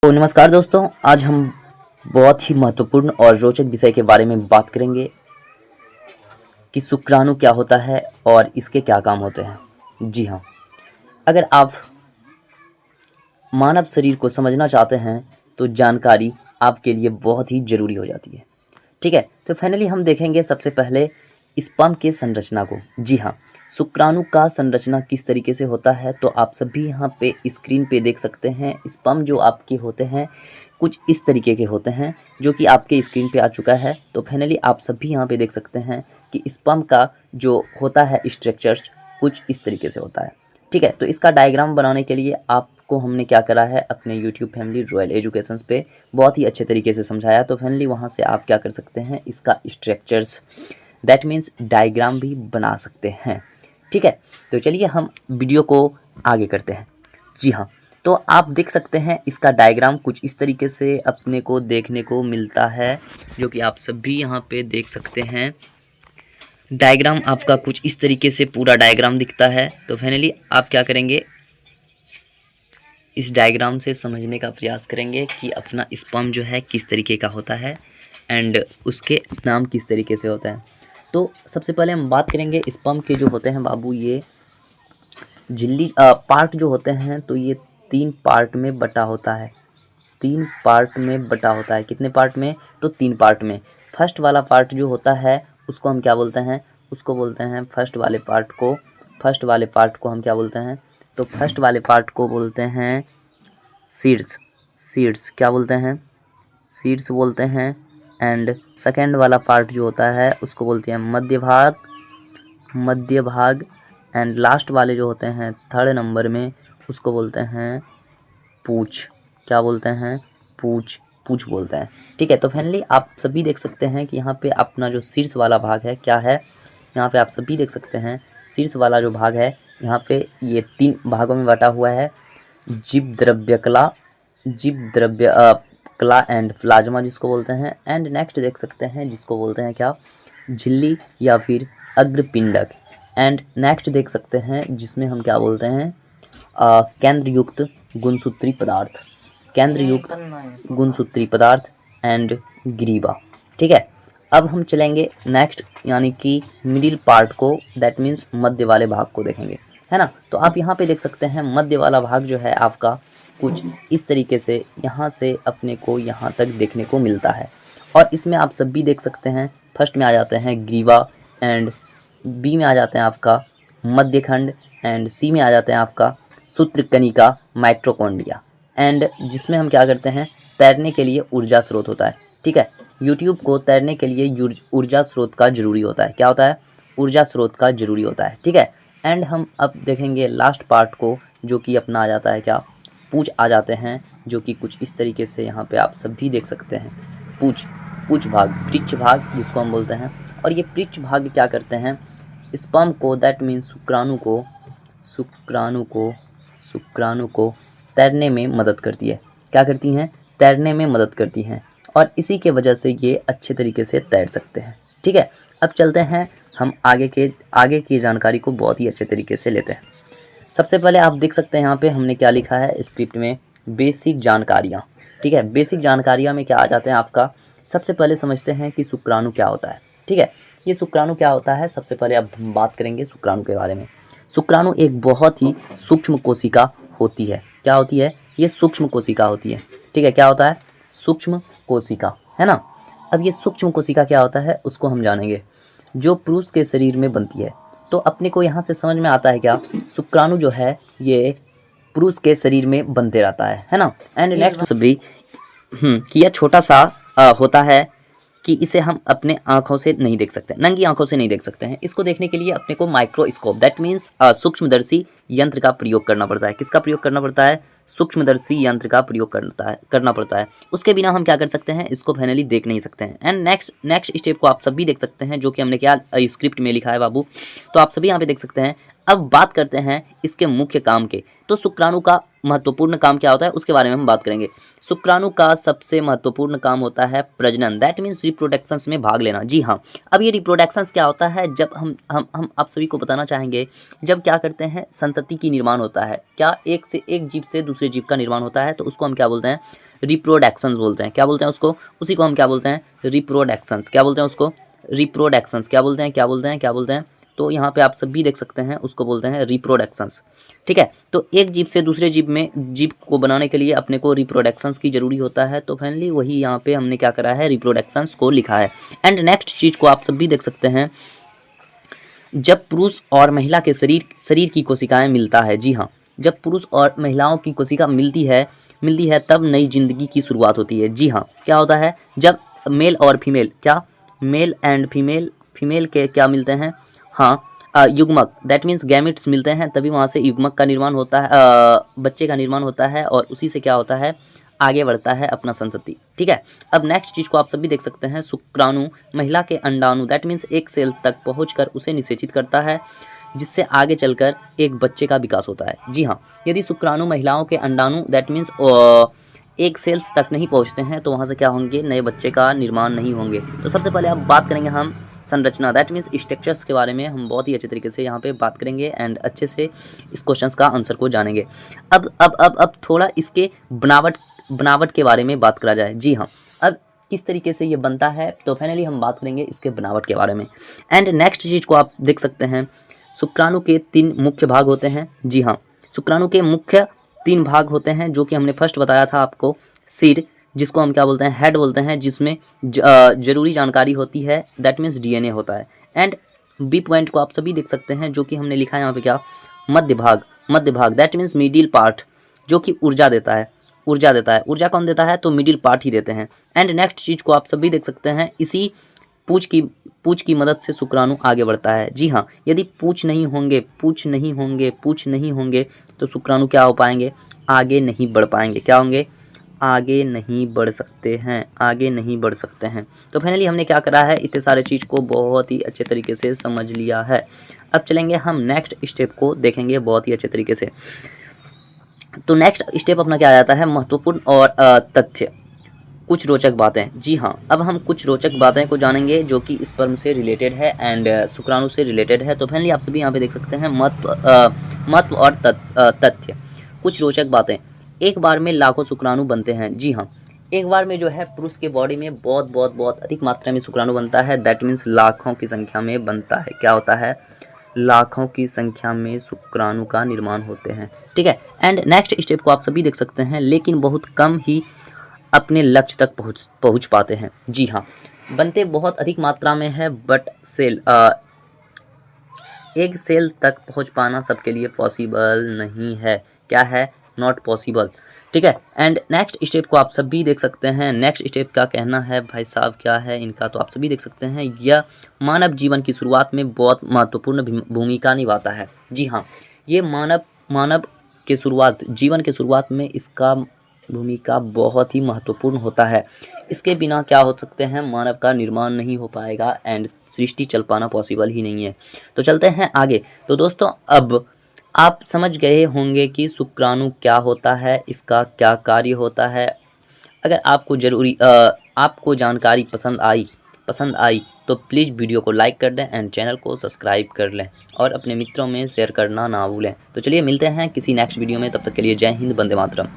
तो नमस्कार दोस्तों, आज हम बहुत ही महत्वपूर्ण और रोचक विषय के बारे में बात करेंगे कि शुक्राणु क्या होता है और इसके क्या काम होते हैं। जी हाँ, अगर आप मानव शरीर को समझना चाहते हैं तो जानकारी आपके लिए बहुत ही ज़रूरी हो जाती है। ठीक है, तो फाइनली हम देखेंगे सबसे पहले स्पर्म के संरचना को। जी हाँ, शुक्राणु का संरचना किस तरीके से होता है तो आप सभी यहाँ पे स्क्रीन पे देख सकते हैं। स्पर्म जो आपके होते हैं कुछ इस तरीके के होते हैं जो कि आपके स्क्रीन पे आ चुका है। तो फाइनली आप सभी यहाँ पे देख सकते हैं कि स्पर्म का जो होता है स्ट्रक्चर कुछ इस तरीके से होता है। ठीक है, तो इसका डायग्राम बनाने के लिए आपको हमने क्या करा है, अपने यूट्यूब फैमिली रॉयल एजुकेशंस पे बहुत ही अच्छे तरीके से समझाया। तो फाइनली वहाँ से आप क्या कर सकते हैं, इसका स्ट्रक्चर्स दैट मीन्स डायग्राम भी बना सकते हैं। ठीक है, तो चलिए हम वीडियो को आगे करते हैं। जी हाँ, तो आप देख सकते हैं इसका डायग्राम कुछ इस तरीके से अपने को देखने को मिलता है, जो कि आप सभी यहाँ पे देख सकते हैं। डायग्राम आपका कुछ इस तरीके से पूरा डायग्राम दिखता है। तो फाइनली आप क्या करेंगे, इस डायग्राम से समझने का प्रयास करेंगे कि अपना स्पर्म जो है किस तरीके का होता है एंड उसके नाम किस तरीके से होता है। तो सबसे पहले हम बात करेंगे स्पर्म के जो होते हैं बाबू, ये झिल्ली पार्ट जो होते हैं तो ये 3 पार्ट में बटा होता है। 3 पार्ट में बटा होता है। कितने पार्ट में? तो 3 पार्ट में। फर्स्ट वाला पार्ट जो होता है उसको हम क्या बोलते हैं, उसको बोलते हैं फर्स्ट वाले पार्ट को हम क्या बोलते हैं, तो फर्स्ट वाले पार्ट को बोलते हैं सीड्स क्या बोलते हैं, सीड्स बोलते हैं। एंड सेकेंड वाला पार्ट जो होता है उसको बोलते हैं मध्य भाग। एंड लास्ट वाले जो होते हैं थर्ड नंबर में उसको बोलते हैं पूछ। क्या बोलते हैं? पूछ बोलते हैं। ठीक है, तो फाइनली आप सभी देख सकते हैं कि यहाँ पे अपना जो शीर्ष वाला भाग है क्या है, यहाँ पे आप सभी देख सकते हैं शीर्ष वाला जो भाग है यहाँ पे ये 3 भागों में बटा हुआ है। जीव द्रव्य कला एंड प्लाज्मा जिसको बोलते हैं। एंड नेक्स्ट देख सकते हैं जिसको बोलते हैं क्या, झिल्ली या फिर अग्रपिंडक। एंड नेक्स्ट देख सकते हैं जिसमें हम क्या बोलते हैं, केंद्रयुक्त गुणसूत्री पदार्थ एंड ग्रीवा। ठीक है, अब हम चलेंगे नेक्स्ट यानी कि मिडिल पार्ट को, दैट मीन्स मध्य वाले भाग को देखेंगे, है ना। तो आप यहाँ पे देख सकते हैं मध्य वाला भाग जो है आपका कुछ इस तरीके से यहाँ से अपने को यहाँ तक देखने को मिलता है। और इसमें आप सब भी देख सकते हैं, फर्स्ट में आ जाते हैं ग्रीवा, एंड बी में आ जाते हैं आपका मध्यखंड, एंड सी में आ जाते हैं आपका सूत्रकणिका माइटोकॉन्ड्रिया। एंड जिसमें हम क्या करते हैं, तैरने के लिए ऊर्जा स्रोत होता है। ठीक है, यूट्यूब को तैरने के लिए ऊर्जा स्रोत का जरूरी होता है। क्या होता है? ऊर्जा स्रोत का जरूरी होता है। ठीक है, एंड हम अब देखेंगे लास्ट पार्ट को जो कि अपना आ जाता है क्या, पूछ आ जाते हैं, जो कि कुछ इस तरीके से यहाँ पे आप सब भी देख सकते हैं। पूछ भाग, पृच्छ भाग जिसको हम बोलते हैं। और ये पृच्छ भाग क्या करते हैं, स्पर्म को दैट मीन्स शुक्राणु को तैरने में मदद करती है। क्या करती हैं? तैरने में मदद करती हैं, और इसी के वजह से ये अच्छे तरीके से तैर सकते हैं। ठीक है, अब चलते हैं हम आगे की जानकारी को बहुत ही अच्छे तरीके से लेते हैं। सबसे पहले आप देख सकते हैं यहाँ पे हमने क्या लिखा है स्क्रिप्ट में, बेसिक जानकारियाँ। ठीक है, बेसिक जानकारियाँ में क्या आ जाते हैं आपका, सबसे पहले समझते हैं कि शुक्राणु क्या होता है। ठीक है, ये शुक्राणु क्या होता है, सबसे पहले अब हम बात करेंगे शुक्राणु के बारे में। शुक्राणु एक बहुत ही सूक्ष्म कोशिका होती है। क्या होती है? ये सूक्ष्म कोशिका होती है। ठीक है, क्या होता है? सूक्ष्म कोशिका, है ना। अब ये सूक्ष्म कोशिका क्या होता है उसको हम जानेंगे, जो पुरुष के शरीर में बनती है। तो अपने को यहाँ से समझ में आता है क्या, शुक्राणु जो है ये पुरुष के शरीर में बनते रहता है ना। एंड नेक्स्ट भी कि यह छोटा सा होता है कि इसे हम अपने आँखों से नहीं देख सकते, नंगी आँखों से नहीं देख सकते हैं। इसको देखने के लिए अपने को माइक्रोस्कोप दैट मीन्स सूक्ष्मदर्शी यंत्र का प्रयोग करना पड़ता है। किसका प्रयोग करना पड़ता है? सूक्ष्मदर्शी यंत्र का प्रयोग करना पड़ता है। उसके बिना हम क्या कर सकते हैं, इसको फाइनली देख नहीं सकते हैं। एंड नेक्स्ट स्टेप को आप सभी देख सकते हैं, जो कि हमने क्या स्क्रिप्ट में लिखा है बाबू, तो आप सभी यहाँ पे देख सकते हैं। अब बात करते हैं इसके मुख्य काम के। तो शुक्राणु का महत्वपूर्ण काम क्या होता है उसके बारे में हम बात करेंगे। शुक्राणु का सबसे महत्वपूर्ण काम होता है प्रजनन, दैट मीन्स रिप्रोडक्शंस में भाग लेना। जी हाँ, अब ये रिप्रोडक्शंस क्या होता है, जब हम आप सभी को बताना चाहेंगे, जब क्या करते हैं संतति की निर्माण होता है, क्या एक से एक जीव से दूसरे जीव का निर्माण होता है, तो उसको हम क्या बोलते हैं, रिप्रोडक्शंस बोलते हैं। क्या बोलते हैं उसको? उसी को हम क्या बोलते हैं? रिप्रोडक्शंस। क्या बोलते हैं उसको? रिप्रोडक्शंस। क्या बोलते हैं? क्या बोलते हैं? क्या बोलते हैं? तो यहाँ पे आप सब भी देख सकते हैं, उसको बोलते हैं रिप्रोडक्शंस। ठीक है, तो एक जीव से दूसरे जीव में जीव को बनाने के लिए अपने को रिप्रोडक्शंस की जरूरी होता है, तो फाइनली वही यहाँ पे हमने क्या करा है, रिप्रोडक्शंस को लिखा है। एंड नेक्स्ट चीज को आप सब भी देख सकते हैं, जब पुरुष और महिला के शरीर की कोशिकाएं मिलता है, जी हाँ, जब पुरुष और महिलाओं की कोशिका मिलती है तब नई जिंदगी की शुरुआत होती है। जी हाँ, क्या होता है? जब मेल और फीमेल, क्या मेल एंड फीमेल के क्या मिलते हैं? हाँ, युग्मक, दैट मीन्स गैमेट्स मिलते हैं, तभी वहाँ से युग्मक का निर्माण होता है, बच्चे का निर्माण होता है, और उसी से क्या होता है, आगे बढ़ता है अपना संतति। ठीक है, अब नेक्स्ट चीज को आप सभी देख सकते हैं, शुक्राणु महिला के अंडाणु दैट मीन्स एक सेल तक पहुंचकर उसे निषेचित करता है, जिससे आगे चलकर एक बच्चे का विकास होता है। जी हाँ, यदि शुक्राणु महिलाओं के अंडाणु दैट मीन्स एक सेल्स तक नहीं पहुंचते हैं, तो वहाँ से क्या होंगे, नए बच्चे का निर्माण नहीं होंगे। तो सबसे पहले अब बात करेंगे हम संरचना दैट मीन्स स्ट्रक्चर्स के बारे में, हम बहुत ही अच्छे तरीके से यहाँ पे बात करेंगे एंड अच्छे से इस क्वेश्चंस का आंसर को जानेंगे। अब थोड़ा इसके बनावट के बारे में बात करा जाए। जी हाँ, अब किस तरीके से ये बनता है, तो फाइनली हम बात करेंगे इसके बनावट के बारे में। एंड नेक्स्ट चीज को आप देख सकते हैं, शुक्राणु के 3 मुख्य भाग होते हैं। जी हाँ, शुक्राणु के मुख्य 3 भाग होते हैं, जो कि हमने फर्स्ट बताया था आपको, सिर, जिसको हम क्या बोलते हैं, हेड बोलते हैं, जिसमें जरूरी जानकारी होती है, दैट मीन्स डीएनए होता है। एंड बी पॉइंट को आप सभी देख सकते हैं, जो कि हमने लिखा है यहाँ पे, क्या, मध्य भाग दैट मीन्स मिडिल पार्ट, जो कि ऊर्जा देता है। ऊर्जा कौन देता है? तो मिडिल पार्ट ही देते हैं। एंड नेक्स्ट चीज को आप सभी देख सकते हैं, इसी पूंछ की मदद से शुक्राणु आगे बढ़ता है। जी हाँ, यदि पूंछ नहीं होंगे तो शुक्राणु क्या हो पाएंगे, आगे नहीं बढ़ पाएंगे। क्या होंगे? आगे नहीं बढ़ सकते हैं। तो फाइनली हमने क्या करा है, इतने सारे चीज़ को बहुत ही अच्छे तरीके से समझ लिया है। अब चलेंगे हम नेक्स्ट स्टेप को देखेंगे बहुत ही अच्छे तरीके से। तो नेक्स्ट स्टेप अपना क्या आ जाता है, महत्वपूर्ण और तथ्य, कुछ रोचक बातें। जी हाँ, अब हम कुछ रोचक बातें को जानेंगे, जो कि स्पर्म से रिलेटेड है एंड शुक्राणु से रिलेटेड है। तो फाइनली आप सभी यहाँ पे देख सकते हैं, महत्व और तथ्य। कुछ रोचक बातें, एक बार में लाखों शुक्राणु बनते हैं। जी हाँ, एक बार में जो है पुरुष के बॉडी में बहुत अधिक मात्रा में शुक्राणु बनता है, दैट मीन्स लाखों की संख्या में बनता है। क्या होता है? लाखों की संख्या में शुक्राणु का निर्माण होते हैं। ठीक है, एंड नेक्स्ट स्टेप को आप सभी देख सकते हैं, लेकिन बहुत कम ही अपने लक्ष्य तक पहुंच पाते हैं। जी हाँ, बनते बहुत अधिक मात्रा में है, बट एक सेल तक पहुंच पाना सबके लिए पॉसिबल नहीं है। क्या है? Not possible. ठीक है, एंड नेक्स्ट स्टेप को आप सभी देख सकते हैं। नेक्स्ट स्टेप का कहना है भाई साहब, क्या है इनका, तो आप सभी देख सकते हैं, यह मानव जीवन की शुरुआत में बहुत महत्वपूर्ण भूमिका निभाता है। जी हाँ, ये मानव के जीवन के शुरुआत में इसका भूमिका बहुत ही महत्वपूर्ण होता है। इसके बिना क्या हो सकते हैं, मानव का निर्माण नहीं हो पाएगा एंड सृष्टि चल पाना पॉसिबल ही नहीं है। तो चलते हैं आगे। तो दोस्तों, अब आप समझ गए होंगे कि शुक्राणु क्या होता है, इसका क्या कार्य होता है। अगर आपको जानकारी पसंद आई तो प्लीज़ वीडियो को लाइक कर दें एंड चैनल को सब्सक्राइब कर लें और अपने मित्रों में शेयर करना ना भूलें। तो चलिए मिलते हैं किसी नेक्स्ट वीडियो में, तब तक के लिए जय हिंद, वंदे मातरम।